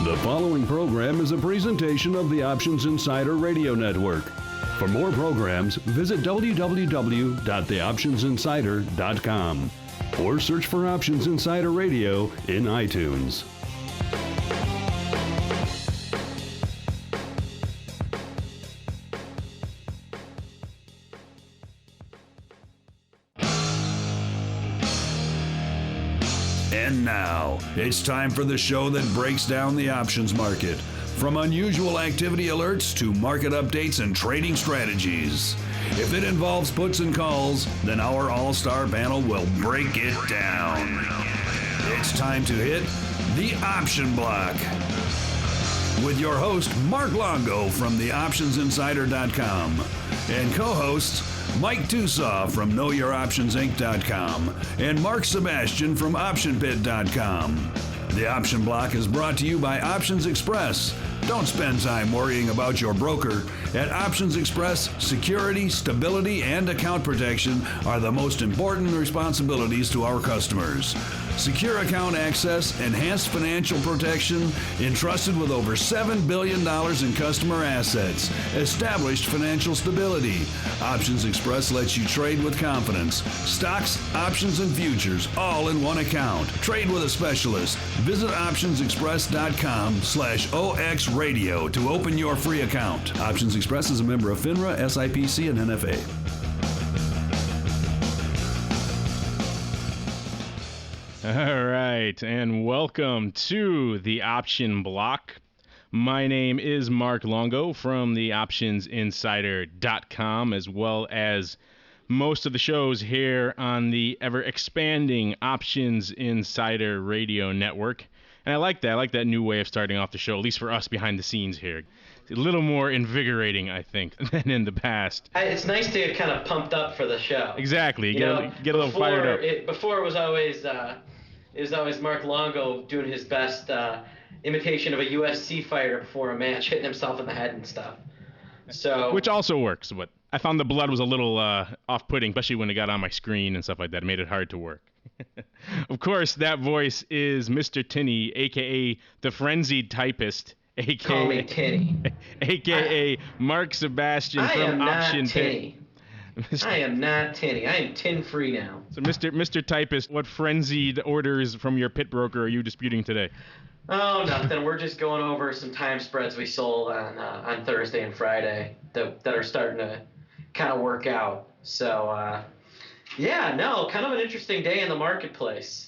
The following program is a presentation of the Options Insider Radio Network. For more programs, visit www.theoptionsinsider.com or search for Options Insider Radio in iTunes. And now, it's time for the show that breaks down the options market. From unusual activity alerts to market updates and trading strategies. If it involves puts and calls, then our all-star panel will break it down. It's time to hit the Option Block. With your host, Mark Longo from theoptionsinsider.com and co-hosts Mike Tusaw from KnowYourOptionsInc.com and Mark Sebastian from OptionPit.com. The Option Block is brought to you by Options Express. Don't spend time worrying about your broker. At Options Express, security, stability, and account protection are the most important responsibilities to our customers. Secure account access, enhanced financial protection, entrusted with over $7 billion in customer assets, established financial stability. Options Express lets you trade with confidence. Stocks, options, and futures, all in one account. Trade with a specialist. Visit optionsexpress.com/OXradio to open your free account. Options Express is a member of FINRA, SIPC, and NFA. All right, and welcome to the Option Block. My name is Mark Longo from the optionsinsider.com, as well as most of the shows here on the ever-expanding Options Insider Radio Network. And I like that. I like that new way of starting off the show, at least for us behind the scenes here. It's a little more invigorating, I think, than in the past. It's nice to get kind of pumped up for the show. Exactly. Get a little fired up. Before it was always Mark Longo doing his best imitation of a UFC fighter before a match, hitting himself in the head and stuff. So, which also works, but I found the blood was a little off-putting, especially when it got on my screen and stuff like that. It made it hard to work. Of course, that voice is Mr. Tinney, a.k.a. the Frenzied Typist, a.k.a. Call me Tinny. a.k.a. Mark Sebastian from Option Pit. I am not Tinny. I am tin-free now. So, Mr. Typist, what frenzied orders from your pit broker are you disputing today? Oh, nothing. We're just going over some time spreads we sold on Thursday and Friday that are starting to kind of work out. So, kind of an interesting day in the marketplace.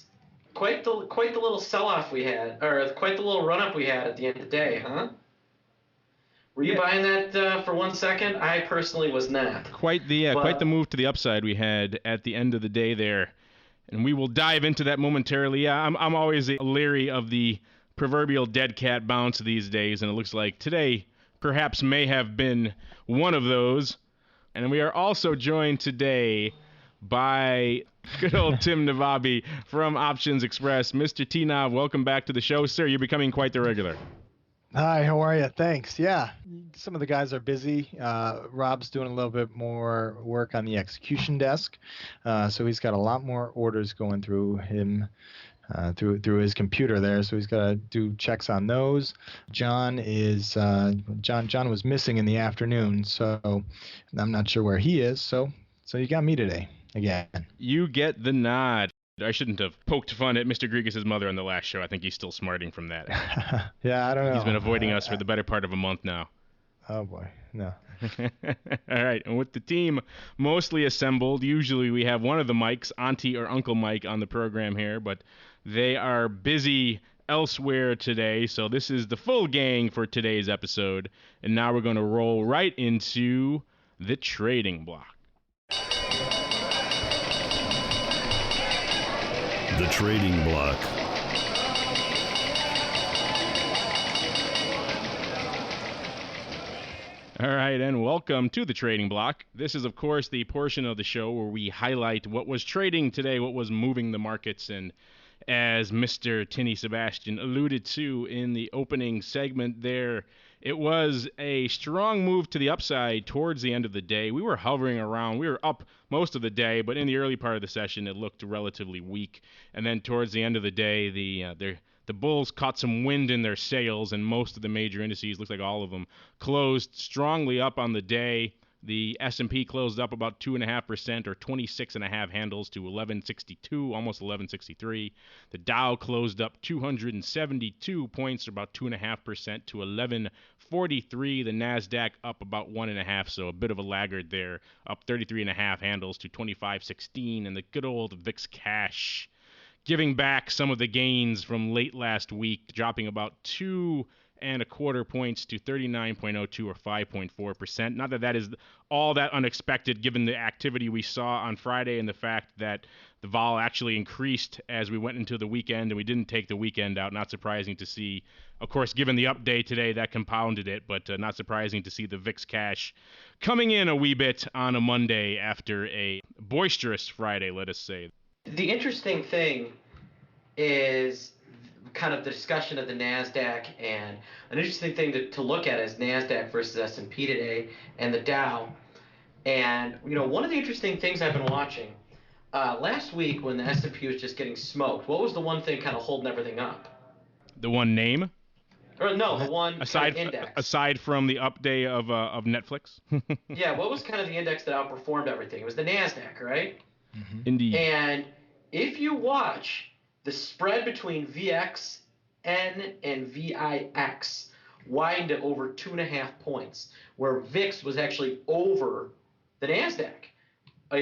Quite the little sell-off we had, or quite the little run-up we had at the end of the day, huh? Were you buying that for 1 second? I personally was not. Quite the move to the upside we had at the end of the day there, and we will dive into that momentarily. Yeah, I'm always leery of the proverbial dead cat bounce these days, and it looks like today perhaps may have been one of those. And we are also joined today by good old Tim Navabi from Options Express. Mr. T-Nav, welcome back to the show, sir. You're becoming quite the regular. Hi, how are you? Thanks. Yeah, some of the guys are busy. Rob's doing a little bit more work on the execution desk, so he's got a lot more orders going through him through his computer there. So he's got to do checks on those. John was missing in the afternoon, so I'm not sure where he is. So you got me today again. You get the nod. I shouldn't have poked fun at Mr. Grigas' mother on the last show. I think he's still smarting from that. Yeah, I don't know. He's been avoiding us for the better part of a month now. Oh, boy. No. All right. And with the team mostly assembled, usually we have one of the Mikes, Auntie or Uncle Mike, on the program here, but they are busy elsewhere today. So this is the full gang for today's episode. And now we're going to roll right into the trading block. The Trading Block. All right, and welcome to the Trading Block. This is, of course, the portion of the show where we highlight what was trading today, what was moving the markets, and as Mr. Tinny Sebastian alluded to in the opening segment there, it was a strong move to the upside towards the end of the day. We were hovering around. We were up most of the day, but in the early part of the session, it looked relatively weak. And then towards the end of the day, the bulls caught some wind in their sails, and most of the major indices, looks like all of them, closed strongly up on the day. The S&P closed up about 2.5% or 26.5 handles to 1162, almost 1163. The Dow closed up 272 points or about 2.5% to 1143. The Nasdaq up about 1.5, so a bit of a laggard there, up 33.5 handles to 2516. And the good old VIX cash giving back some of the gains from late last week, dropping about 2.25 points to 39.02 or 5.4%. Not that that is all that unexpected given the activity we saw on Friday and the fact that the vol actually increased as we went into the weekend and we didn't take the weekend out. Not surprising to see. Of course, given the update today, that compounded it, but not surprising to see the VIX cash coming in a wee bit on a Monday after a boisterous Friday, let us say. The interesting thing is kind of the discussion of the NASDAQ, and an interesting thing to look at is NASDAQ versus S&P today and the Dow. And, one of the interesting things I've been watching, last week when the S&P was just getting smoked, what was the one thing kind of holding everything up? The one name? Or no, the one aside kind of index. Aside from the up day of Netflix? Yeah, what was kind of the index that outperformed everything? It was the NASDAQ, right? Mm-hmm. Indeed. And if you watch the spread between VXN and VIX widened to over 2.5 points, where VIX was actually over the NASDAQ,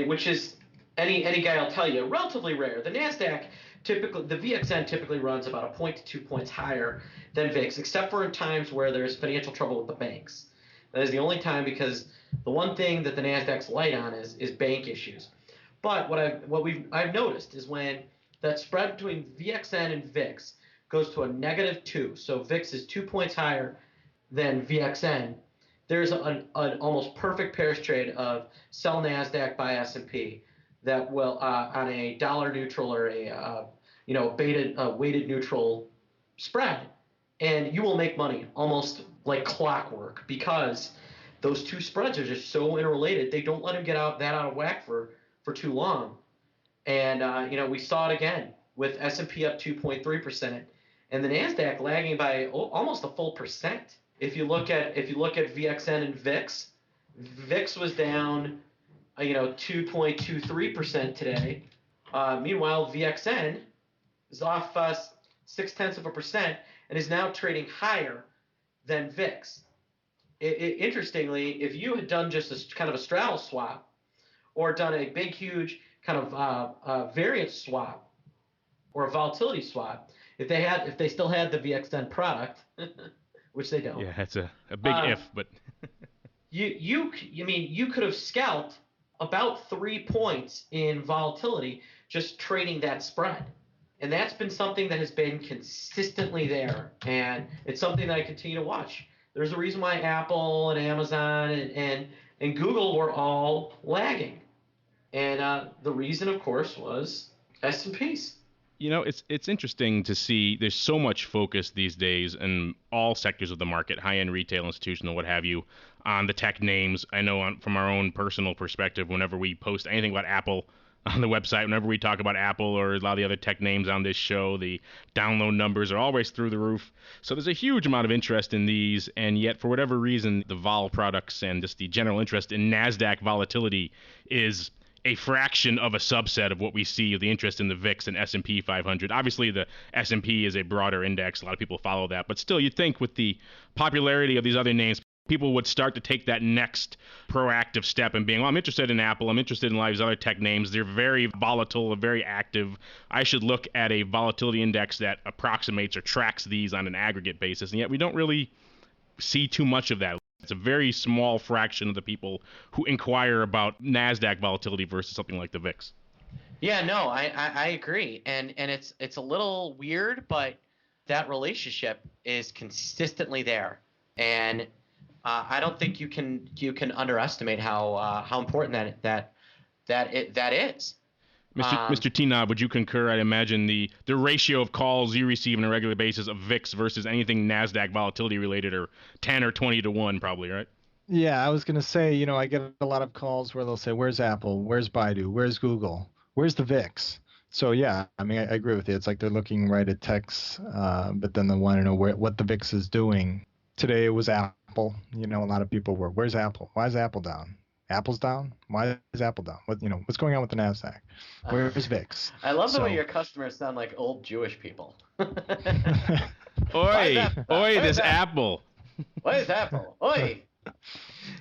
which is, any guy will tell you, relatively rare. The NASDAQ typically, the VXN typically runs about 1 point to 2 points higher than VIX, except for in times where there's financial trouble with the banks. That is the only time, because the one thing that the NASDAQ's light on is bank issues. But what I've noticed is when that spread between VXN and VIX goes to a -2, so VIX is 2 points higher than VXN, there's an almost perfect pairs trade of sell NASDAQ, buy S&P that will on a dollar neutral or a weighted neutral spread, and you will make money almost like clockwork because those two spreads are just so interrelated. They don't let them get out of whack for too long. And we saw it again with S&P up 2.3% and the NASDAQ lagging by almost a full percent. If you look at VXN and VIX, VIX was down 2.23% today. Meanwhile, VXN is off 0.6% and is now trading higher than VIX. Interestingly, if you had done just a kind of a straddle swap or done a big, huge kind of variance swap or a volatility swap, if they still had the VXN product, which they don't. Yeah, that's a big if, but you could have scalped about 3 points in volatility just trading that spread. And that's been something that has been consistently there, and it's something that I continue to watch. There's a reason why Apple and Amazon and Google were all lagging. And the reason, of course, was S&Ps. It's interesting to see there's so much focus these days in all sectors of the market, high-end retail, institutional, what have you, on the tech names. I know from our own personal perspective, whenever we post anything about Apple on the website, whenever we talk about Apple or a lot of the other tech names on this show, the download numbers are always through the roof. So there's a huge amount of interest in these, and yet for whatever reason, the vol products and just the general interest in NASDAQ volatility is a fraction of a subset of what we see of the interest in the VIX and S&P 500. Obviously, the S&P is a broader index. A lot of people follow that. But still, you'd think with the popularity of these other names, people would start to take that next proactive step and being, I'm interested in Apple. I'm interested in a lot of these other tech names. They're very volatile, very active. I should look at a volatility index that approximates or tracks these on an aggregate basis. And yet we don't really see too much of that. It's a very small fraction of the people who inquire about NASDAQ volatility versus something like the VIX. Yeah, no, I agree. And it's a little weird, but that relationship is consistently there. And I don't think you can underestimate how important that is. Mr. T-Knob, would you concur? I'd imagine the ratio of calls you receive on a regular basis of VIX versus anything NASDAQ volatility related are 10 or 20 to 1 probably, right? Yeah, I was going to say, I get a lot of calls where they'll say, where's Apple? Where's Baidu? Where's Google? Where's the VIX? So yeah, I mean, I agree with you. It's like they're looking right at techs, but then they want to know what the VIX is doing. Today it was Apple. You know, a lot of people were, where's Apple? Why is Apple down? Apple's down? Why is Apple down? What's going on with the NASDAQ? Where's VIX? I love the way your customers sound like old Jewish people. Oi, this Apple. What is Apple? Oi.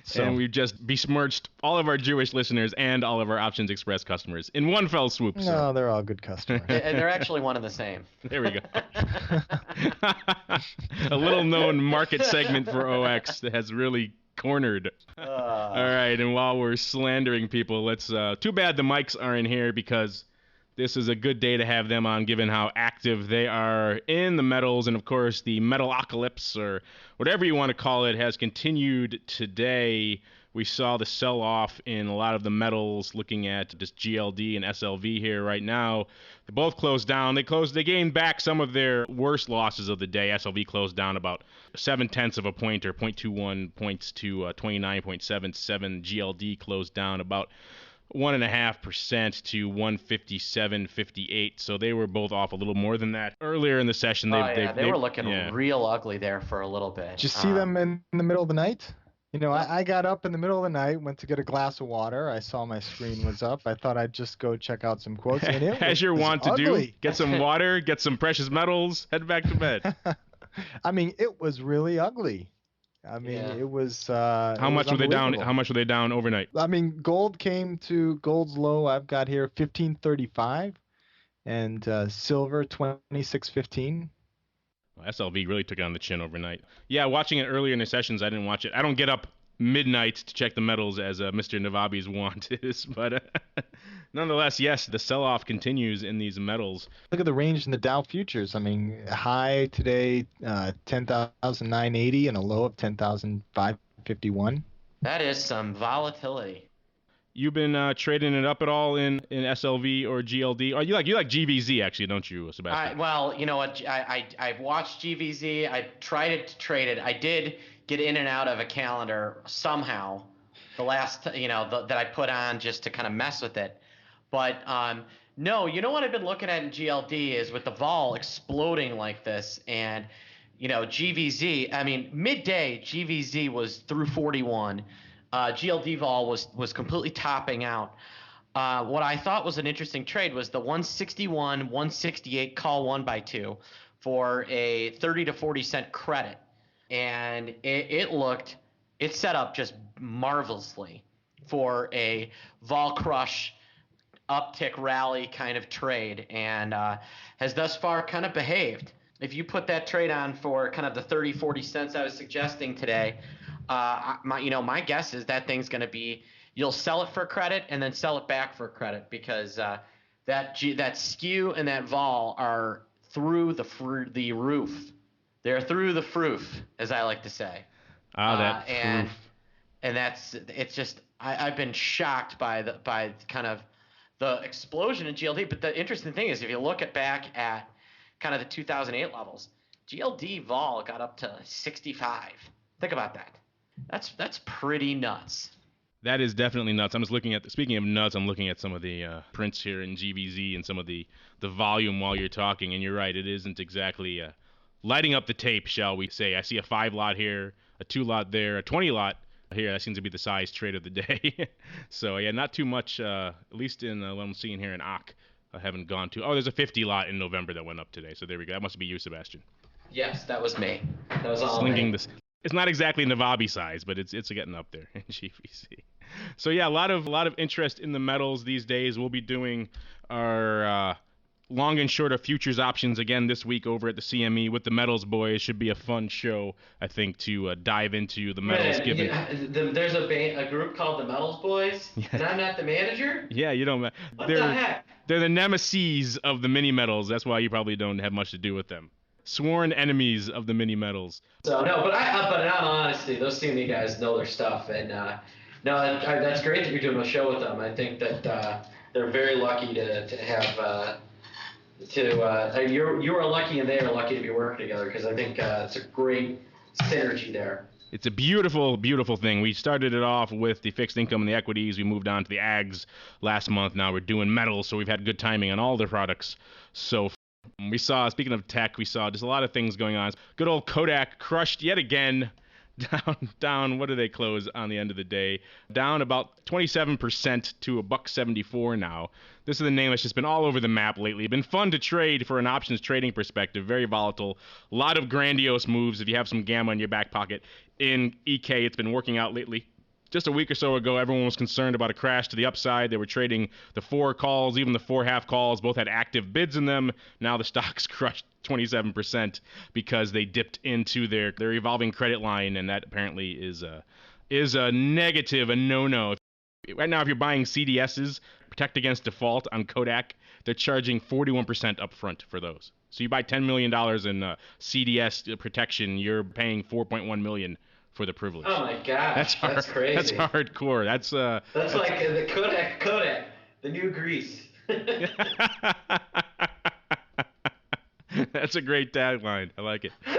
So, And we've just besmirched all of our Jewish listeners and all of our Options Express customers in one fell swoop. no, they're all good customers. And they're actually one and the same. There we go. A little known market segment for OX that has really cornered. All right, and while we're slandering people, let's too bad the mics aren't here, because this is a good day to have them on, given how active they are in the metals. And of course, the Metal-Ocalypse, or whatever you want to call it, has continued today. We saw the sell-off in a lot of the metals, looking at just GLD and SLV here right now. They both closed down. They gained back some of their worst losses of the day. SLV closed down about 0.7 of a point, or 0.21 points, to 29.77. GLD closed down about 1.5% to 157.58. So they were both off a little more than that earlier in the session. They were looking real ugly there for a little bit. Did you see them in the middle of the night? You know, I got up in the middle of the night, went to get a glass of water. I saw my screen was up. I thought I'd just go check out some quotes. And it As you're wont to do, get some water, get some precious metals, head back to bed. I mean, it was really ugly. I mean, it was. How much were they down? How much were they down overnight? I mean, gold's low. I've got here 1535, and silver 2615. Well, SLV really took it on the chin overnight. Yeah, watching it earlier in the sessions, I didn't watch it. I don't get up midnight to check the metals as Mr. Navabi's want is, but nonetheless, yes, the sell-off continues in these metals. Look at the range in the Dow futures. I mean, high today, 10,980, and a low of 10,551. That is some volatility. You've been trading it up at all in SLV or GLD? Or you like GVZ, actually, don't you, Sebastian? Well, you know what? I've watched GVZ. I tried to trade it. I did get in and out of a calendar somehow. The last, that I put on just to kind of mess with it. But no, you know what I've been looking at in GLD is with the vol exploding like this, and GVZ. I mean, midday GVZ was through 41. GLD vol was completely topping out. What I thought was an interesting trade was the 161, 168 call 1x2 for a 30 to 40 cent credit, and it set up just marvelously for a vol crush uptick rally kind of trade, and has thus far kind of behaved. If you put that trade on for kind of the 30, 40 cents I was suggesting today, my guess is that thing's going to be, you'll sell it for credit and then sell it back for credit, because that skew and that vol are through the roof. They're through the froof, as I like to say. And it's just, I've been shocked by kind of the explosion in GLD. But the interesting thing is, if you look back at kind of the 2008 levels, GLD vol got up to 65. Think about that. That's pretty nuts. That is definitely nuts. I'm just looking at, speaking of nuts, I'm looking at some of the prints here in GVZ and some of the volume while you're talking, and you're right, it isn't exactly lighting up the tape, shall we say. I see a 5 lot here, a 2 lot there, a 20 lot here. That seems to be the size trade of the day. So yeah, not too much, at least in what I'm seeing here in ACK. I haven't gone to. Oh, there's a 50 lot in November that went up today. So there we go. That must be you, Sebastian. Yes, that was me. That was all Slinging me. This. It's not exactly Navabi size, but it's getting up there in GVC. So yeah, a lot of interest in the metals these days. We'll be doing our long and short of futures options again this week over at the CME with the metals boys. Should be a fun show, I think, to dive into the metals. There's a group called the Metals Boys, and I'm not the manager? Yeah, you don't. What the heck? They're the nemesis of the mini metals. That's why you probably don't have much to do with them. Sworn enemies of the mini metals. So no, but in all honesty, those CME guys know their stuff, and that's great that you're doing a show with them. I think that they're very lucky to have. You are lucky, and they are lucky to be working together, because I think it's a great synergy there. It's a beautiful, beautiful thing. We started it off with the fixed income and the equities. We moved on to the ags last month. Now we're doing metals, so we've had good timing on all the products. So we saw, speaking of tech, we saw just a lot of things going on. Good old Kodak crushed yet again. Down, what do they close on the end of the day? Down about 27% to $1.74 now. This is the name that's just been all over the map lately. Been fun to trade for an options trading perspective. Very volatile. A lot of grandiose moves if you have some gamma in your back pocket. In EK, it's been working out lately. Just a week or so ago, everyone was concerned about a crash to the upside. They were trading the 4 calls, even the 4 half calls. Both had active bids in them. Now the stock's crushed 27% because they dipped into their revolving credit line, and that apparently is a negative, a no-no. Right now, if you're buying CDSs, protect against default on Kodak, they're charging 41% upfront for those. So you buy $10 million in CDS protection, you're paying $4.1 million for the privilege. Oh my gosh, that's crazy. That's hardcore. That's like the Kodak, the new Greece. That's a great tagline. I like it. All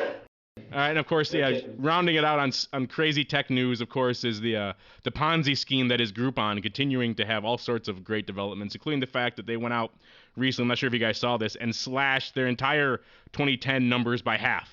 right, and of course, rounding it out on crazy tech news, of course, is the Ponzi scheme that is Groupon, continuing to have all sorts of great developments, including the fact that they went out recently, I'm not sure if you guys saw this, and slashed their entire 2010 numbers by half.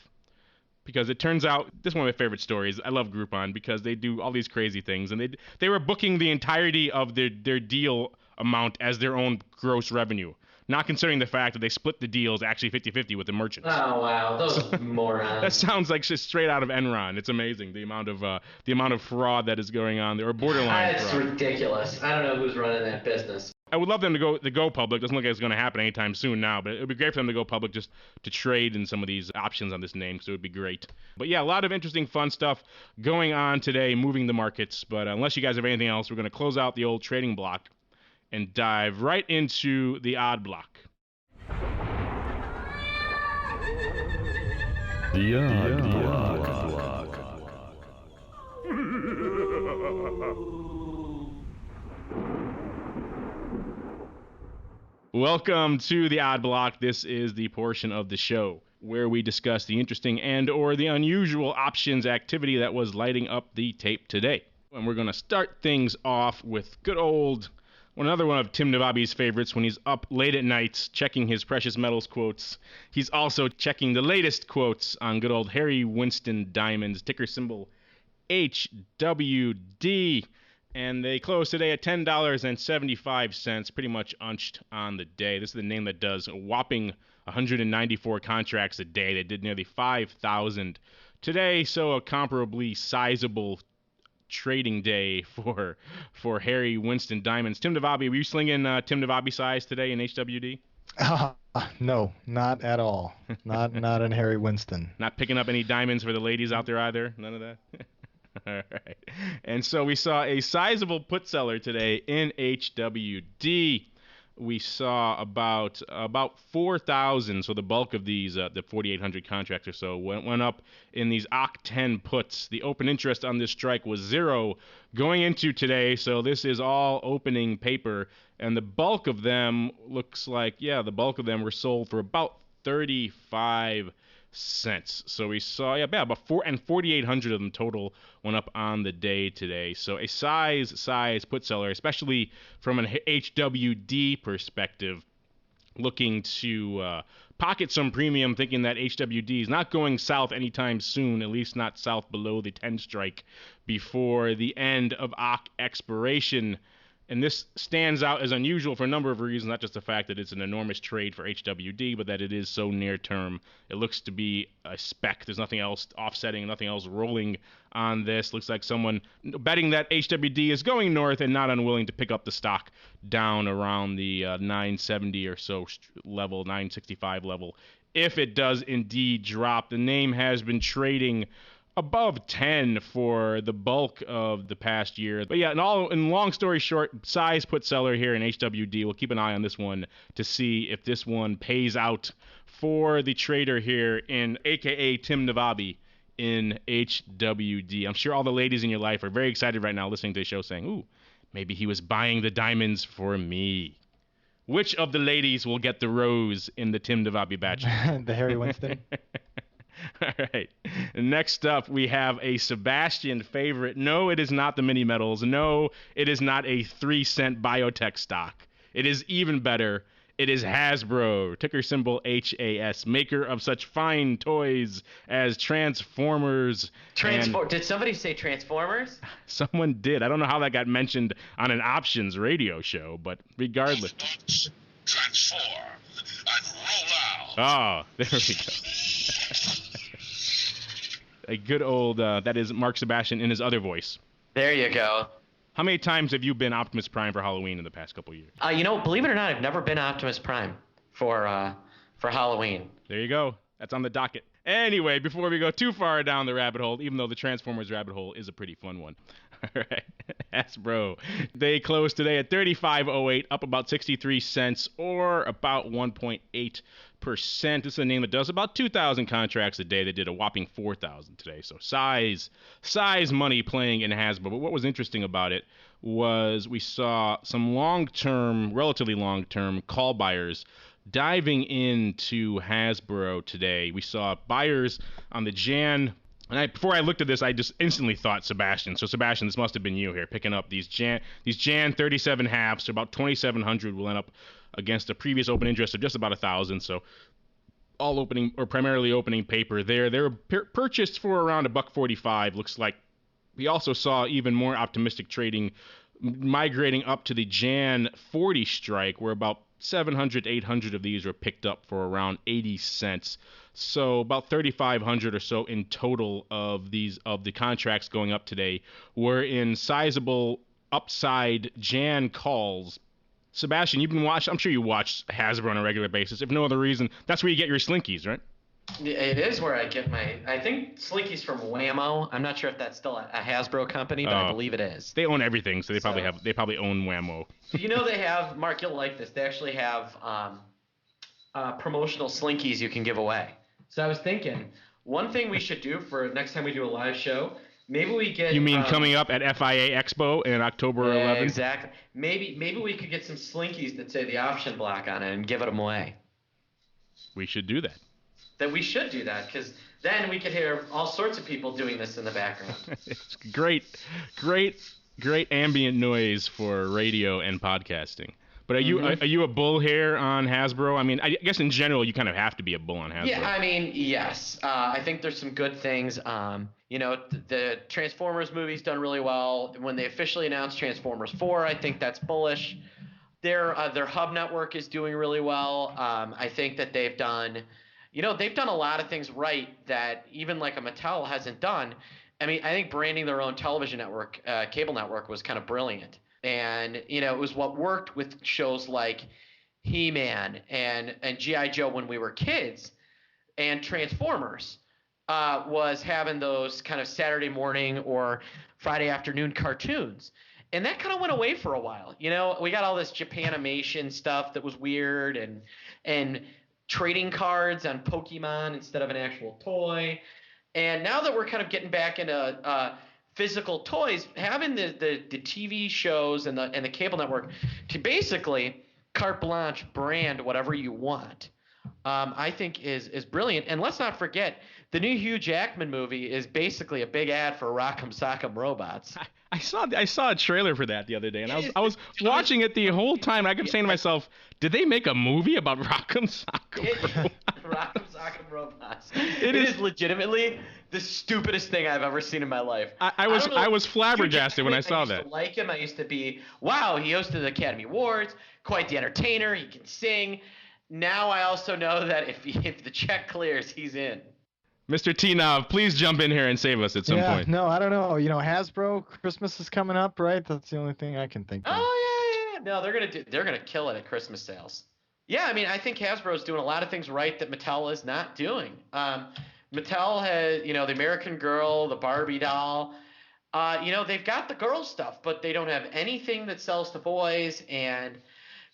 Because it turns out, this is one of my favorite stories. I love Groupon because they do all these crazy things, and they were booking the entirety of their deal amount as their own gross revenue, not considering the fact that they split the deals actually 50-50 with the merchants. Oh wow, those morons! That sounds like just straight out of Enron. It's amazing the amount of fraud that is going on there, or borderline That's fraud. ridiculous. I don't know who's running that business. I would love them to go public. Doesn't look like it's going to happen anytime soon now, but it would be great for them to go public just to trade in some of these options on this name, so it would be great. But yeah, a lot of interesting, fun stuff going on today, moving the markets. But unless you guys have anything else, we're going to close out the old trading block and dive right into the odd block. The odd block. Welcome to the Odd Block. This is the portion of the show where we discuss the interesting and or the unusual options activity that was lighting up the tape today. And we're going to start things off with good old, another one of Tim Navabi's favorites when he's up late at night checking his precious metals quotes. He's also checking the latest quotes on good old Harry Winston Diamond's ticker symbol HWD. And they closed today at $10.75, pretty much unched on the day. This is the name that does a whopping 194 contracts a day. They did nearly 5,000 today, so a comparably sizable trading day for Harry Winston Diamonds. Tim Navabi, were you slinging Tim Navabi size today in HWD? No, not at all. Not in Harry Winston. Not picking up any diamonds for the ladies out there either? None of that? All right. And so we saw a sizable put seller today in HWD. We saw about 4,000, so the bulk of these, the 4,800 contracts or so, went up in these OCT10 puts. The open interest on this strike was 0 going into today, so this is all opening paper. And the bulk of them looks like, the bulk of them were sold for about 35 cents. So we saw about 4,800 of them total went up on the day today. So a size put seller, especially from an HWD perspective, looking to pocket some premium, thinking that HWD is not going south anytime soon, at least not south below the 10 strike before the end of OC expiration. And this stands out as unusual for a number of reasons, not just the fact that it's an enormous trade for HWD, but that it is so near term. It looks to be a spec. There's nothing else offsetting, nothing else rolling on this. Looks like someone betting that HWD is going north and not unwilling to pick up the stock down around the 970 or so level, 965 level. If it does indeed drop, the name has been trading above 10 for the bulk of the past year. But yeah, in long story short, size put seller here in HWD. We'll keep an eye on this one to see if this one pays out for the trader here in AKA Tim Navabi in HWD. I'm sure all the ladies in your life are very excited right now listening to the show saying, ooh, maybe he was buying the diamonds for me. Which of the ladies will get the rose in the Tim Navabi batch? The Harry Winston. All right. Next up, we have a Sebastian favorite. No, it is not the mini metals. No, it is not a 3-cent biotech stock. It is even better. It is Hasbro, ticker symbol HAS, maker of such fine toys as Transformers. Did somebody say Transformers? Someone did. I don't know how that got mentioned on an options radio show, but regardless. Transform and roll out. Oh, there we go. A good old, that is Mark Sebastian in his other voice. There you go. How many times have you been Optimus Prime for Halloween in the past couple of years? Believe it or not, I've never been Optimus Prime for Halloween. There you go. That's on the docket. Anyway, before we go too far down the rabbit hole, even though the Transformers rabbit hole is a pretty fun one. All right. Hasbro. They closed today at $35.08, up about 63 cents or about 1.8%. This is a name that does about 2,000 contracts a day. They did a whopping 4,000 today. So size money playing in Hasbro. But what was interesting about it was we saw some relatively long-term call buyers diving into Hasbro today. We saw buyers on the Jan. And before I looked at this, I just instantly thought Sebastian. So Sebastian, this must have been you here, picking up these Jan 37 halves. So about 2,700 will end up against a previous open interest of just about 1,000. So all opening or primarily opening paper there. They were purchased for around $1.45. Looks like we also saw even more optimistic trading migrating up to the Jan 40 strike, where about 700, 800 of these were picked up for around 80 cents. So about 3,500 or so in total of the contracts going up today were in sizable upside Jan calls. Sebastian, you've been watching. I'm sure you watch Hasbro on a regular basis. If no other reason, that's where you get your slinkies, right? It is where I get I think Slinky's from Whammo. I'm not sure if that's still a Hasbro company, but I believe it is. They own everything, so they probably own Whammo. They have, Mark, you'll like this. They actually have promotional Slinkies you can give away. So I was thinking, one thing we should do for next time we do a live show, maybe we get. You mean coming up at FIA Expo in October 11th? Exactly. Maybe we could get some Slinkies that say the option block on it and give them away. We should do that. That we should do that, because then we could hear all sorts of people doing this in the background. It's great ambient noise for radio and podcasting. But are you a bull here on Hasbro? I mean, I guess in general you kind of have to be a bull on Hasbro. Yeah, I mean, yes. I think there's some good things. The Transformers movie's done really well. When they officially announced Transformers 4, I think that's bullish. Their hub network is doing really well. I think that they've done a lot of things right that even like a Mattel hasn't done. I mean, I think branding their own television network, cable network, was kind of brilliant. And, it was what worked with shows like He-Man and G.I. Joe when we were kids, and Transformers was having those kind of Saturday morning or Friday afternoon cartoons. And that kind of went away for a while. We got all this Japanimation stuff that was weird and trading cards on Pokemon instead of an actual toy. And now that we're kind of getting back into physical toys, having the TV shows and the cable network to basically carte blanche brand whatever you want, I think is brilliant. And let's not forget, the new Hugh Jackman movie is basically a big ad for Rock'em Sock'em Robots. I saw a trailer for that the other day, and I was watching it the whole time. And I kept saying to myself, "Did they make a movie about Rock'em Sock'em?" Rock'em Sock'em Robots. It is legitimately the stupidest thing I've ever seen in my life. I was flabbergasted when I saw that. I used to like him. I used to be, wow, he hosted the Academy Awards, quite the entertainer. He can sing. Now I also know that if the check clears, he's in. Mr. T-Nav, please jump in here and save us at some point. No, I don't know. Hasbro, Christmas is coming up, right? That's the only thing I can think of. Oh yeah. No, they're gonna kill it at Christmas sales. Yeah, I mean, I think Hasbro's doing a lot of things right that Mattel is not doing. Mattel has, the American Girl, the Barbie doll. They've got the girl stuff, but they don't have anything that sells to boys. And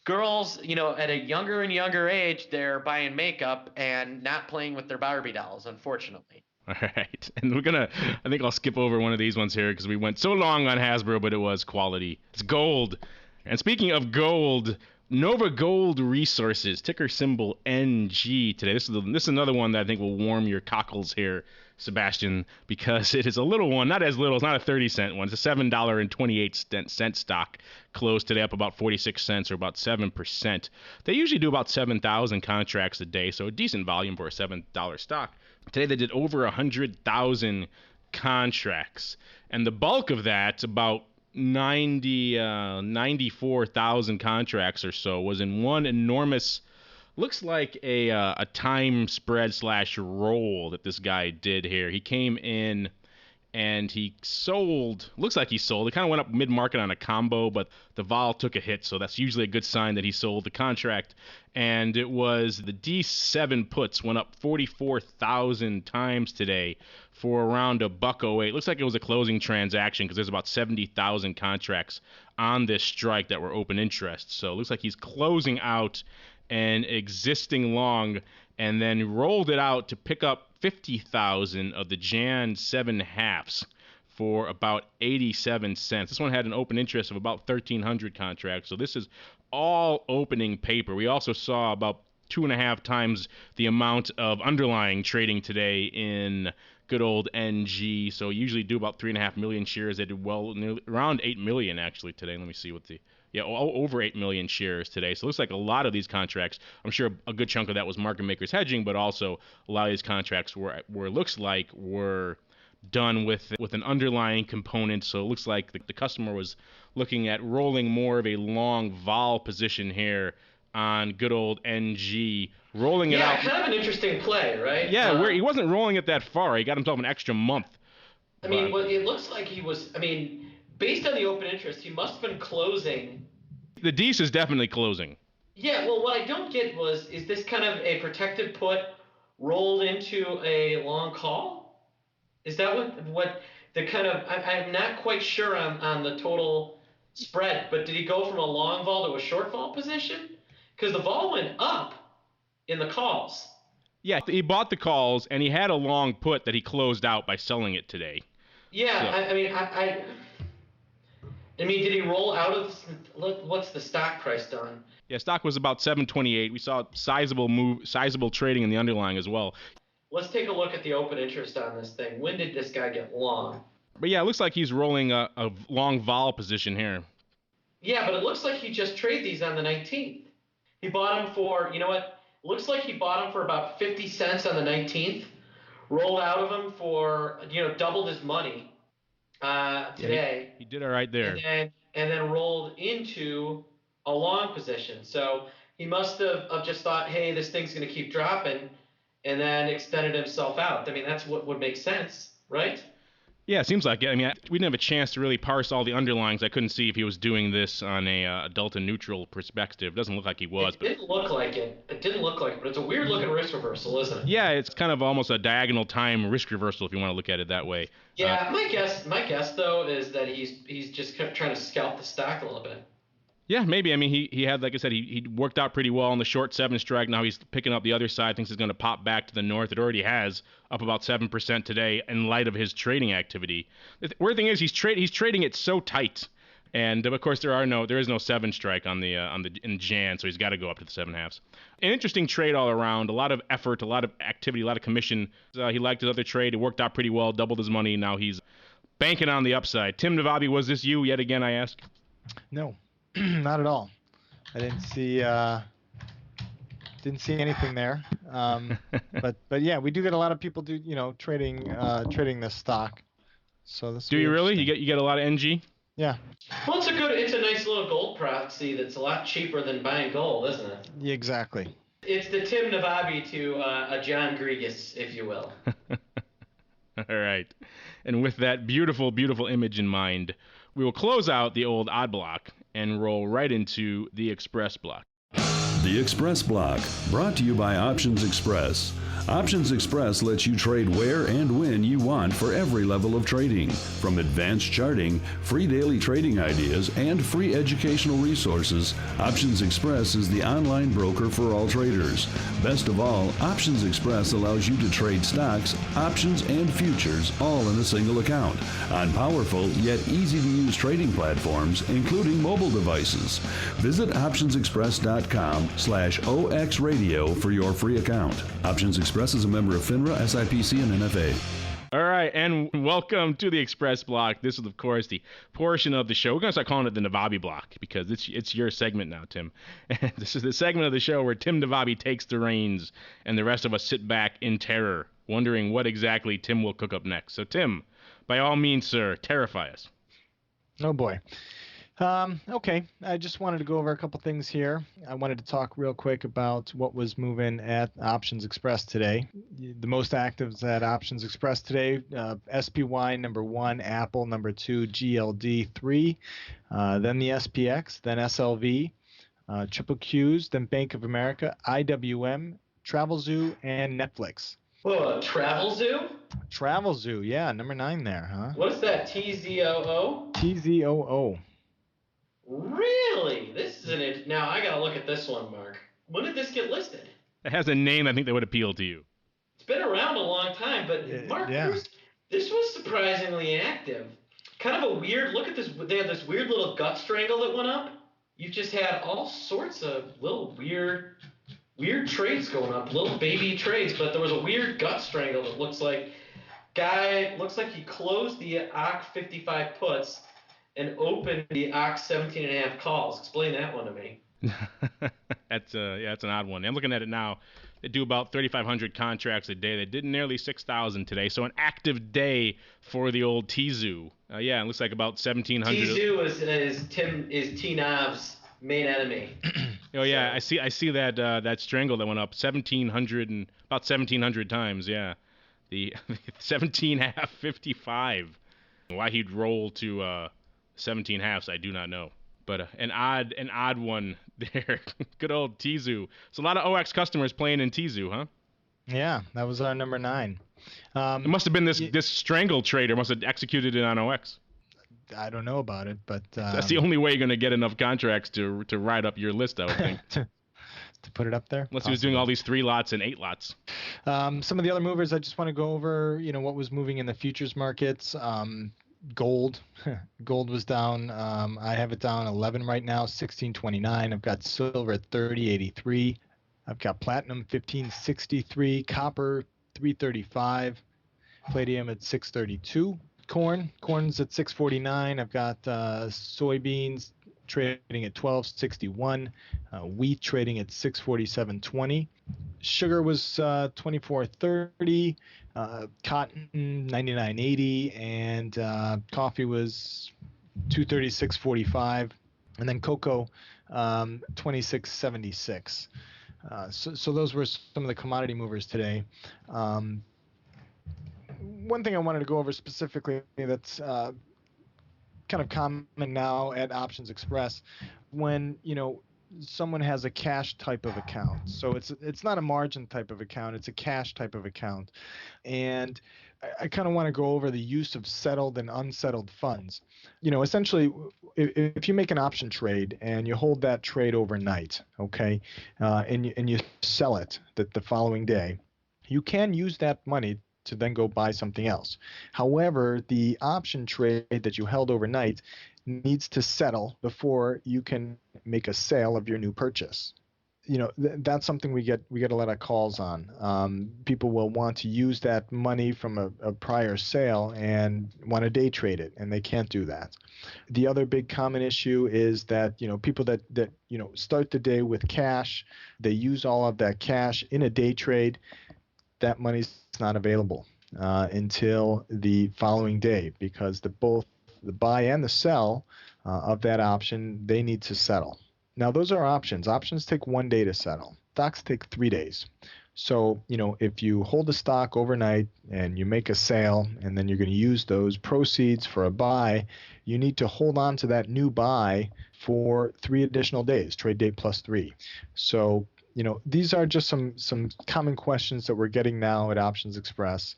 girls, at a younger and younger age, they're buying makeup and not playing with their Barbie dolls, unfortunately. All right. And I think I'll skip over one of these ones here because we went so long on Hasbro, but it was quality. It's gold. And speaking of gold, Novagold Resources, ticker symbol NG today. This is another one that I think will warm your cockles here, Sebastian, because it is a little one, not as little, it's not a 30-cent one. It's a $7.28 stock, closed today up about 46 cents or about 7%. They usually do about 7,000 contracts a day, so a decent volume for a $7 stock. Today they did over 100,000 contracts, and the bulk of that, about 94,000 contracts or so, was in one enormous, looks like a time spread / roll that this guy did here. He came in and he sold, looks like he sold. It kind of went up mid-market on a combo, but the vol took a hit, so that's usually a good sign that he sold the contract. And it was the D7 puts went up 44,000 times today for around $1.08. Looks like it was a closing transaction because there's about 70,000 contracts on this strike that were open interest. So it looks like he's closing out an existing long and then rolled it out to pick up 50,000 of the Jan 7/2 for about 87 cents. This one had an open interest of about 1,300 contracts, so this is all opening paper. We also saw about 2.5 times the amount of underlying trading today in good old NG, so usually do about 3.5 million shares. They did well, around 8 million actually today. Let me see what over 8 million shares today. So it looks like a lot of these contracts, I'm sure a good chunk of that was market makers hedging, but also a lot of these contracts were done with an underlying component. So it looks like the customer was looking at rolling more of a long vol position here on good old NG, rolling it out. Yeah, kind of an interesting play, right? Yeah, where he wasn't rolling it that far. He got himself an extra month. I mean, well, it looks like he was, based on the open interest, he must have been closing. The D's is definitely closing. Yeah, well, what I don't get is this kind of a protected put rolled into a long call? Is that what the kind of, I'm not quite sure on the total spread, but did he go from a long vol to a short vol position? Because the vol went up in the calls. Yeah, he bought the calls, and he had a long put that he closed out by selling it today. Yeah, so. I mean, did he roll out of, what's the stock price done? Yeah, stock was about 728. We saw sizable trading in the underlying as well. Let's take a look at the open interest on this thing. When did this guy get long? But yeah, it looks like he's rolling a long vol position here. Yeah, but it looks like he just traded these on the 19th. He bought them for, you know what? Looks like he bought them for about 50 cents on the 19th, rolled out of them for, doubled his money today. Yeah, he did all right there. And then rolled into a long position. So he must have just thought, hey, this thing's going to keep dropping, and then extended himself out. I mean, that's what would make sense, right? Yeah, it seems like it. I mean, we didn't have a chance to really parse all the underlyings. I couldn't see if he was doing this on a delta neutral perspective. It doesn't look like he was. It didn't look like it. It didn't look like it, but it's a weird looking risk reversal, isn't it? Yeah, it's kind of almost a diagonal time risk reversal if you want to look at it that way. Yeah, my guess though is that he's just trying to scalp the stock a little bit. Yeah, maybe. I mean, he had, like I said, he worked out pretty well on the short 7 strike. Now he's picking up the other side, thinks it's going to pop back to the north. It already has, up about 7% today in light of his trading activity. The weird thing is he's trading it so tight, and of course there is no 7 strike in Jan, so he's got to go up to the 7/2. An interesting trade all around. A lot of effort, a lot of activity, a lot of commission. He liked his other trade. It worked out pretty well, doubled his money. Now he's banking on the upside. Tim Navabi, was this you yet again? I ask. No. Not at all. I didn't see anything there. But yeah, we do get a lot of people trading this stock. So this. Do you really? You get a lot of NG? Yeah. Well, it's a nice little gold proxy that's a lot cheaper than buying gold, isn't it? Yeah, exactly. It's the Tim Navabi to a John Grigas, if you will. All right. And with that beautiful, beautiful image in mind, we will close out the old odd block and roll right into the Xpress Block. The Xpress Block, brought to you by Options Express. Options Express lets you trade where and when you want for every level of trading. From advanced charting, free daily trading ideas, and free educational resources, Options Express is the online broker for all traders. Best of all, Options Express allows you to trade stocks, options, and futures all in a single account on powerful yet easy-to-use trading platforms, including mobile devices. Visit optionsexpress.com/OXradio for your free account. Options Express is a member of FINRA, SIPC, and NFA. All right, and welcome to the Express Block. This is, of course, the portion of the show. We're going to start calling it the Navabi Block because it's your segment now, Tim. And this is the segment of the show where Tim Navabi takes the reins and the rest of us sit back in terror, wondering what exactly Tim will cook up next. So, Tim, by all means, sir, terrify us. Oh, boy. Okay, I just wanted to go over a couple things here. I wanted to talk real quick about what was moving at Options Express today. The most actives at Options Express today, SPY number 1, Apple number 2, GLD 3, then the SPX, then SLV, Triple Qs, then Bank of America, IWM, Travel Zoo, and Netflix. Whoa, Travel Zoo? Travel Zoo, yeah, number 9 there, huh? What is that, TZOO? TZOO. Really? This is an... Now, I gotta look at this one, Mark. When did this get listed? It has a name I think that would appeal to you. It's been around a long time, but Mark, yeah. This was surprisingly active. Kind of a weird... Look at this. They had this weird little gut strangle that went up. You've just had all sorts of little weird trades going up, little baby trades, but there was a weird gut strangle that looks like he closed the OC 55 puts and opened the OC 17.5 calls. Explain that one to me. That's an odd one. I'm looking at it now. They do about 3,500 contracts a day. They did nearly 6,000 today. So an active day for the old T-Zoo. It looks like about 1,700. T-Zoo is T-Nav's main enemy. Oh yeah, I see that strangle that went up 1,700 times. Yeah, the 17.5 55. Why he'd roll to 17 halves, I do not know. But an odd one there. Good old T-Zoo. So a lot of OX customers playing in T-Zoo, huh? Yeah, that was our number 9. It must have been this strangle trader must have executed it on OX. I don't know about it, but that's the only way you're going to get enough contracts to ride up your list, I would think. to put it up there. Unless he was doing all these 3 lots and 8 lots. Some of the other movers, I just want to go over, what was moving in the futures markets. Gold was down. I have it down 11 right now, 16.29. I've got silver at 30.83. I've got platinum 15.63. Copper 3.35. Palladium at 6.32. Corn's at 6.49. I've got soybeans trading at 12.61. Wheat trading at 6.47.20. Sugar was 24.30. Cotton 99.80, and coffee was 236.45, and then cocoa 26.76. So those were some of the commodity movers today. One thing I wanted to go over specifically that's kind of common now at Options Express, when someone has a cash type of account. So it's not a margin type of account, it's a cash type of account. And I kind of want to go over the use of settled and unsettled funds. Essentially, if you make an option trade and you hold that trade overnight, okay, and you sell it the following day, you can use that money to then go buy something else. However, the option trade that you held overnight needs to settle before you can make a sale of your new purchase. That's something we get a lot of calls on. People will want to use that money from a prior sale and want to day trade it, and they can't do that. The other big common issue is that people that start the day with cash, they use all of that cash in a day trade. That money's not available until the following day, because both the buy and the sell of that option, they need to settle. Now, those are options. Options take 1 day to settle. Stocks take 3 days. So, if you hold a stock overnight and you make a sale and then you're going to use those proceeds for a buy, you need to hold on to that new buy for 3 additional days, trade day plus 3. So these are just some common questions that we're getting now at Options Express.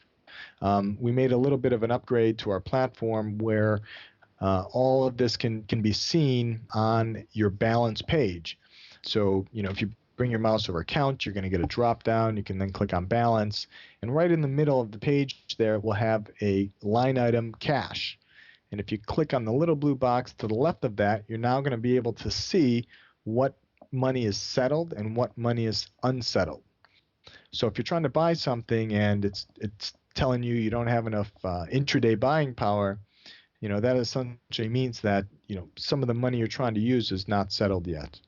We made a little bit of an upgrade to our platform where all of this can be seen on your balance page. So, if you bring your mouse over account, you're going to get a drop down. You can then click on balance. And right in the middle of the page there, we'll have a line item cash. And if you click on the little blue box to the left of that, you're now going to be able to see what money is settled and what money is unsettled. So if you're trying to buy something and it's telling you don't have enough intraday buying power, that essentially means that some of the money you're trying to use is not settled yet.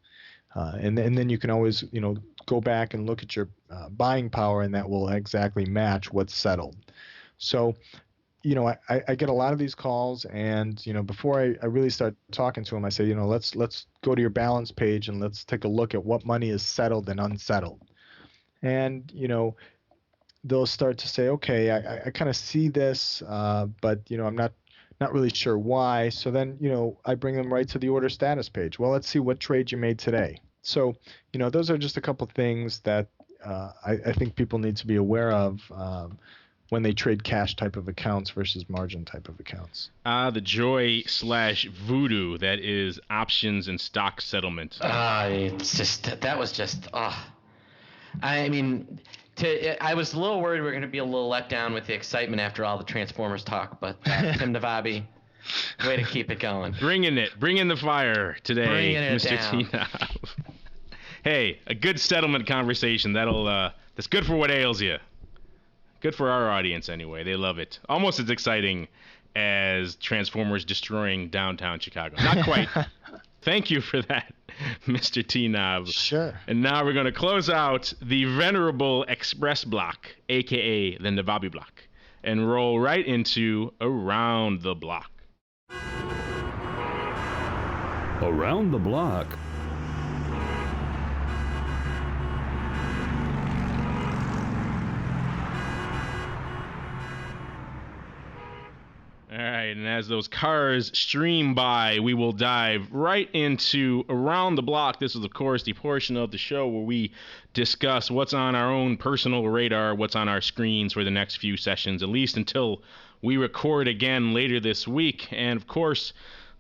And then you can always go back and look at your buying power, and that will exactly match what's settled. So I get a lot of these calls, and before I really start talking to them, I say let's go to your balance page and let's take a look at what money is settled and unsettled. And they'll start to say, okay, I kind of see this, but I'm not really sure why. So then I bring them right to the order status page. Well, let's see what trade you made today. So those are just a couple things that I think people need to be aware of when they trade cash type of accounts versus margin type of accounts. The joy/voodoo that is options and stock settlement. It's just I was a little worried we were going to be a little let down with the excitement after all the Transformers talk, but Tim Navabi, way to keep it going. Bringing the fire today, Bringing it Mr. down. Hey, a good settlement conversation. That's good for what ails you. Good for our audience anyway. They love it. Almost as exciting as Transformers destroying downtown Chicago. Not quite. Thank you for that, Mr. T-Knob. Sure. And now we're going to close out the venerable Xpress Block, a.k.a. the Navabi Block, and roll right into Around the Block. Around the Block. All right, and as those cars stream by, we will dive right into Around the Block. This is, of course, the portion of the show where we discuss what's on our own personal radar, what's on our screens for the next few sessions, at least until we record again later this week. And, of course,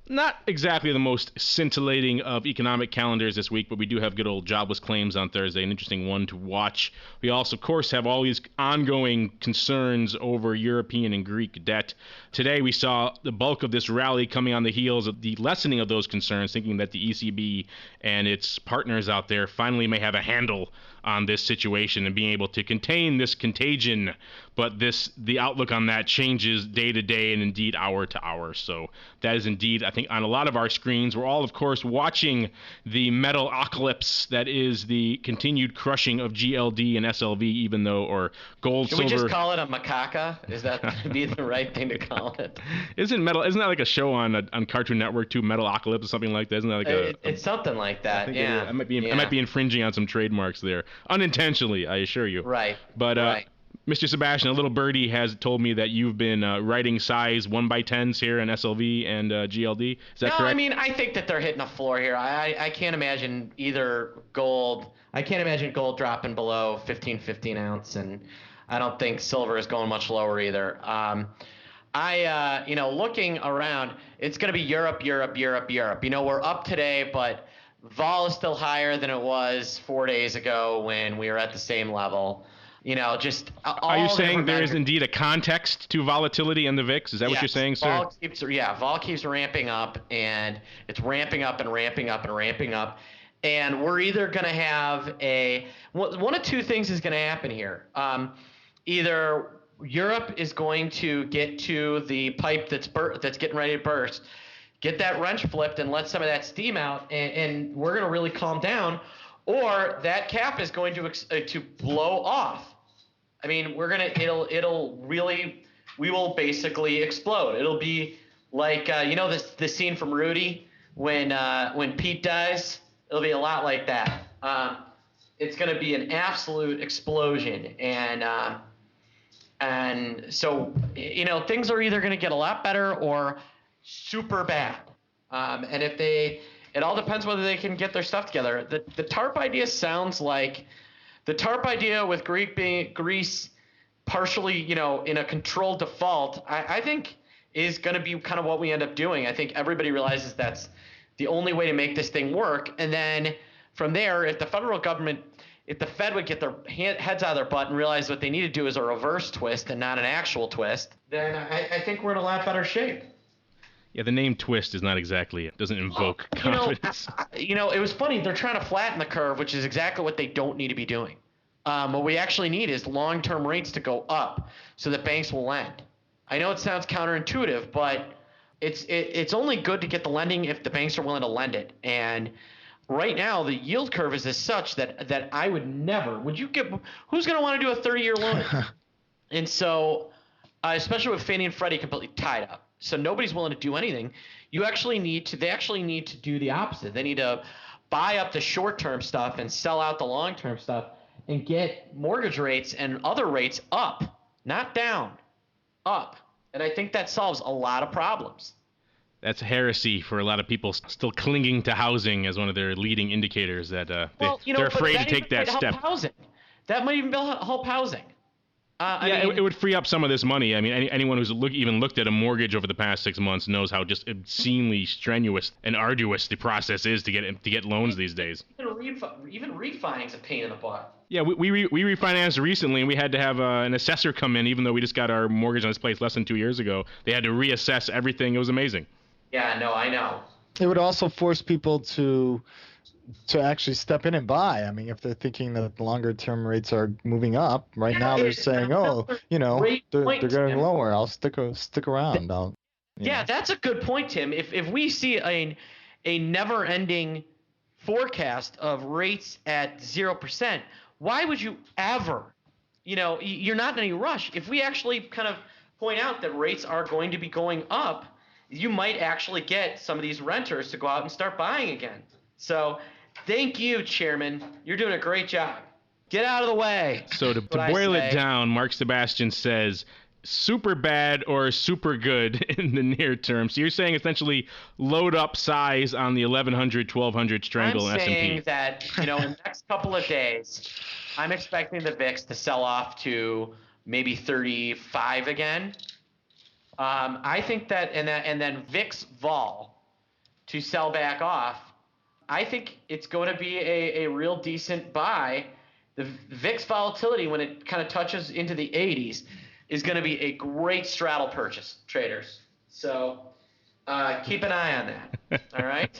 not exactly the most scintillating of economic calendars this week, but we do have good old jobless claims on Thursday, an interesting one to watch. We also, of course, have all these ongoing concerns over European and Greek debt. Today we saw the bulk of this rally coming on the heels of the lessening of those concerns, thinking that the ECB and its partners out there finally may have a handle on this situation and being able to contain this contagion. But the outlook on that changes day to day and indeed hour to hour. So that is indeed, I think, on a lot of our screens. We're all, of course, watching the Metal-Ocalypse that is the continued crushing of GLD and SLV, or gold, Should silver. we just call it a macaca? Is that be the right thing to call it? Isn't that like a show on Cartoon Network too, Metal-Ocalypse or something like that? Isn't that like it's something like that? Yeah. I might be infringing on some trademarks there, unintentionally, I assure you. Right. But right. Mr. Sebastian, a little birdie has told me that you've been writing size 1x10s here in SLV and GLD. Is that correct? No, I mean, I think that they're hitting a floor here. I can't imagine gold dropping below 15 ounce, and I don't think silver is going much lower either. Looking around, it's going to be Europe. We're up today, but vol is still higher than it was 4 days ago when we were at the same level. Are you saying there is indeed a context to volatility in the VIX? Is that what you're saying, sir? Vol keeps ramping up, and it's ramping up and ramping up and ramping up. And we're either going to have one of two things is going to happen here. Either Europe is going to get to the pipe that's getting ready to burst, get that wrench flipped and let some of that steam out, and we're going to really calm down, or that cap is going to blow off. I mean, we will basically explode. It'll be like the scene from Rudy when Pete dies. It'll be a lot like that. It's going to be an absolute explosion, and so things are either going to get a lot better or super bad. And if It all depends whether they can get their stuff together. The TARP idea sounds like the TARP idea with Greece partially, in a controlled default, I think is going to be kind of what we end up doing. I think everybody realizes that's the only way to make this thing work. And then from there, if the Fed would get their heads out of their butt and realize what they need to do is a reverse twist and not an actual twist, then I think we're in a lot better shape. Yeah, the name twist is not exactly, it doesn't invoke confidence. It was funny. They're trying to flatten the curve, which is exactly what they don't need to be doing. What we actually need is long-term rates to go up so that banks will lend. I know it sounds counterintuitive, but it's only good to get the lending if the banks are willing to lend it. And right now, the yield curve is as such that I would never – who's going to want to do a 30-year loan? And so especially with Fannie and Freddie completely tied up. So nobody's willing to do anything. They actually need to do the opposite. They need to buy up the short-term stuff and sell out the long-term stuff and get mortgage rates and other rates up, not down, up. And I think that solves a lot of problems. That's heresy for a lot of people still clinging to housing as one of their leading indicators that they're afraid to take that step. That might even help housing. It would free up some of this money. I mean, anyone who's even looked at a mortgage over the past 6 months knows how just obscenely strenuous and arduous the process is to get loans these days. Even refining is a pain in the butt. Yeah, we refinanced recently, and we had to have an assessor come in, even though we just got our mortgage on this place less than 2 years ago. They had to reassess everything. It was amazing. Yeah, no, I know. It would also force people to actually step in and buy. I mean, if they're thinking that the longer term rates are moving up, right now they're saying, they're going lower. I'll stick around. Yeah, that's a good point, Tim. If we see a never ending forecast of rates at 0%, why would you ever, you're not in any rush. If we actually kind of point out that rates are going to be going up, you might actually get some of these renters to go out and start buying again. So thank you, Chairman. You're doing a great job. Get out of the way. So to boil it down, Mark Sebastian says super bad or super good in the near term. So you're saying essentially load up size on the 1100, 1200 strangle I'm S&P. I'm saying that, in the next couple of days, I'm expecting the VIX to sell off to maybe 35 again. I think that, and then VIX vol to sell back off. I think it's going to be a real decent buy. The VIX volatility, when it kind of touches into the 80s, is going to be a great straddle purchase, traders. So keep an eye on that. All right?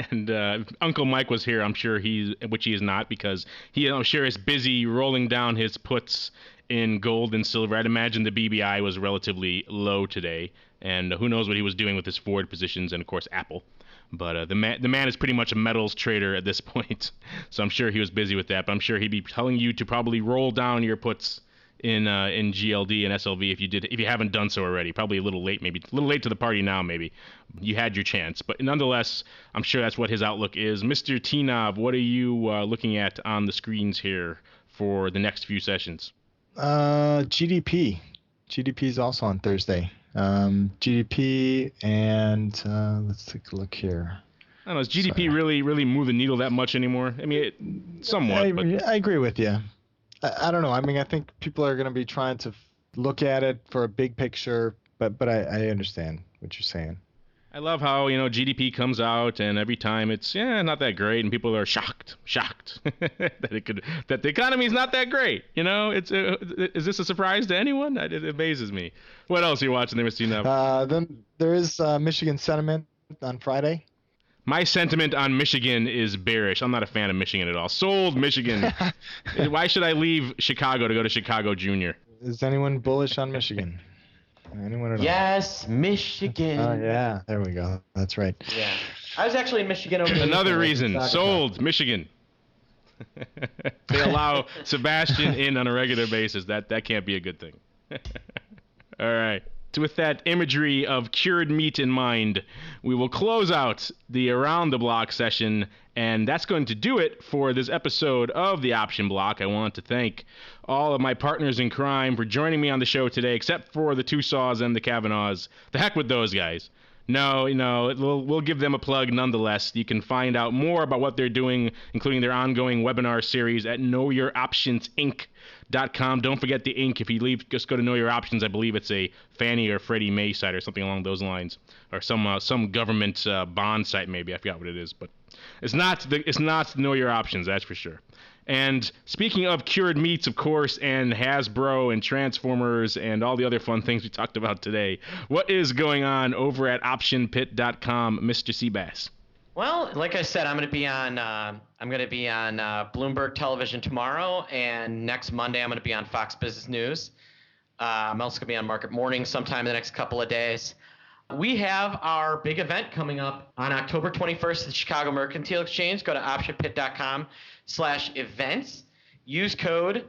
And Uncle Mike was here. I'm sure which he is not, because I'm sure is busy rolling down his puts in gold and silver. I'd imagine the BBI was relatively low today, and who knows what he was doing with his forward positions and, of course, Apple. But the man is pretty much a metals trader at this point, so I'm sure he was busy with that. But I'm sure he'd be telling you to probably roll down your puts in GLD and SLV if you haven't done so already. Probably a little late to the party now. Maybe you had your chance, but nonetheless, I'm sure that's what his outlook is. Mr. T-Knob, what are you looking at on the screens here for the next few sessions? GDP is also on Thursday. GDP and let's take a look here. I don't know. Does GDP really move the needle that much anymore? I mean, somewhat. I agree with you. I don't know. I mean, I think people are going to be trying to look at it for a big picture, but I understand what you're saying. I love how, GDP comes out and every time it's not that great, and people are shocked that the economy is not that great. Is this a surprise to anyone? It amazes me. What else are you watching there, Mr. Nub? Then there is Michigan sentiment on Friday. My sentiment on Michigan is bearish. I'm not a fan of Michigan at all. Sold Michigan. Why should I leave Chicago to go to Chicago Junior? Is anyone bullish on Michigan? Anyone at all? Yes, Michigan. Oh, yeah. There we go. That's right. Yeah. I was actually in Michigan over the Another reason. Sold Michigan. They allow Sebastian in on a regular basis. That can't be a good thing. All right. With that imagery of cured meat in mind, we will close out the Around the Block session, and that's going to do it for this episode of the Option Block. I want to thank all of my partners in crime for joining me on the show today, except for the Two Saws and the Kavanaughs. The heck with those guys. No, we'll give them a plug nonetheless. You can find out more about what they're doing, including their ongoing webinar series at knowyouroptionsinc.com. Don't forget the Inc. If you leave, just go to Know Your Options. I believe it's a Fannie or Freddie Mae site or something along those lines, or some government bond site maybe. I forgot what it is, but it's not Know Your Options, that's for sure. And speaking of cured meats, of course, and Hasbro and Transformers and all the other fun things we talked about today, what is going on over at OptionPit.com, Mr. Seabass? Well, like I said, I'm going to be on Bloomberg Television tomorrow, and next Monday I'm going to be on Fox Business News. I'm also going to be on Market Morning sometime in the next couple of days. We have our big event coming up on October 21st at the Chicago Mercantile Exchange. Go to optionpit.com/events. Use code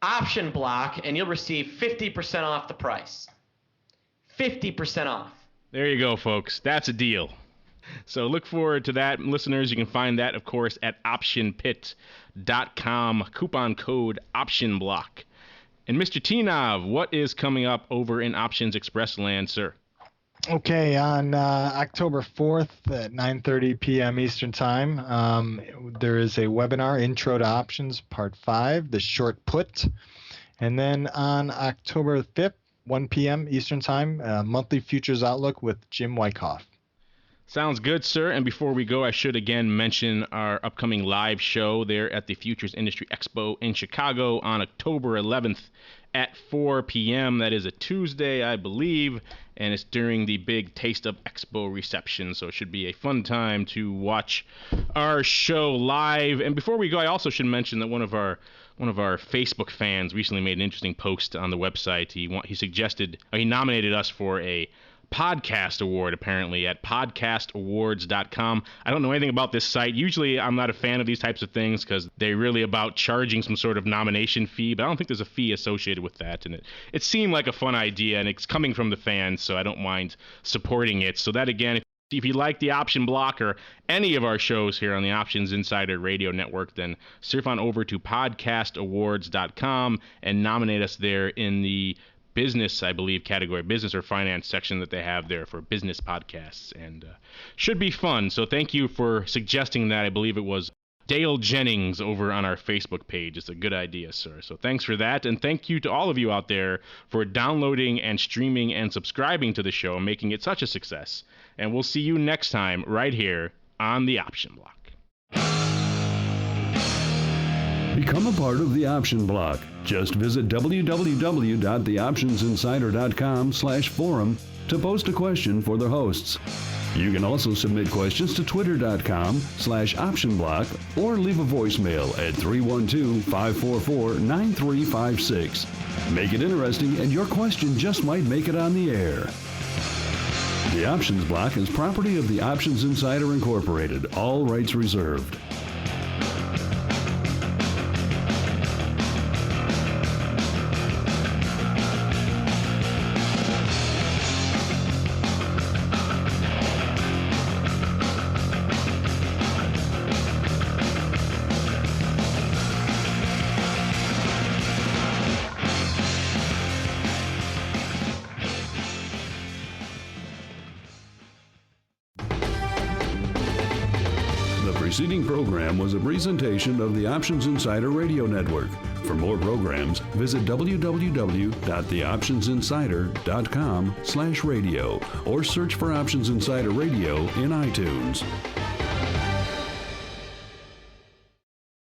OPTIONBLOCK, and you'll receive 50% off the price. 50% off. There you go, folks. That's a deal. So look forward to that. Listeners, you can find that, of course, at optionpit.com. Coupon code OPTIONBLOCK. And Mr. T-Nav, what is coming up over in Options Express land, sir? Okay, on October 4th at 9:30 p.m. Eastern Time, there is a webinar, Intro to Options, Part 5, the short put. And then on October 5th, 1 p.m. Eastern Time, Monthly Futures Outlook with Jim Wyckoff. Sounds good, sir. And before we go, I should again mention our upcoming live show there at the Futures Industry Expo in Chicago on October 11th at 4 p.m. That is a Tuesday, I believe, and it's during the big Taste of Expo reception, so it should be a fun time to watch our show live. And before we go, I also should mention that one of our Facebook fans recently made an interesting post on the website. He nominated us for a podcast award, apparently, at podcastawards.com. I don't know anything about this site. Usually I'm not a fan of these types of things because they're really about charging some sort of nomination fee, but I don't think there's a fee associated with that. And it seemed like a fun idea, and it's coming from the fans, so I don't mind supporting it. So that, again, if you like the Option Block or any of our shows here on the Options Insider Radio Network, then surf on over to podcastawards.com and nominate us there in the business, I believe, category, business or finance section that they have there for business podcasts, and should be fun. So thank you for suggesting that. I believe it was Dale Jennings over on our Facebook page. It's a good idea, sir. So thanks for that, and thank you to all of you out there for downloading and streaming and subscribing to the show, making it such a success. And we'll see you next time right here on the Option Block. Become a part of the Option Block. Just visit www.theoptionsinsider.com/forum to post a question for the hosts. You can also submit questions to twitter.com/optionblock or leave a voicemail at 312-544-9356. Make it interesting, and your question just might make it on the air. The Options Block is property of the Options Insider Incorporated. All rights reserved. The preceding program was a presentation of the Options Insider Radio Network. For more programs, visit www.theoptionsinsider.com/radio or search for Options Insider Radio in iTunes.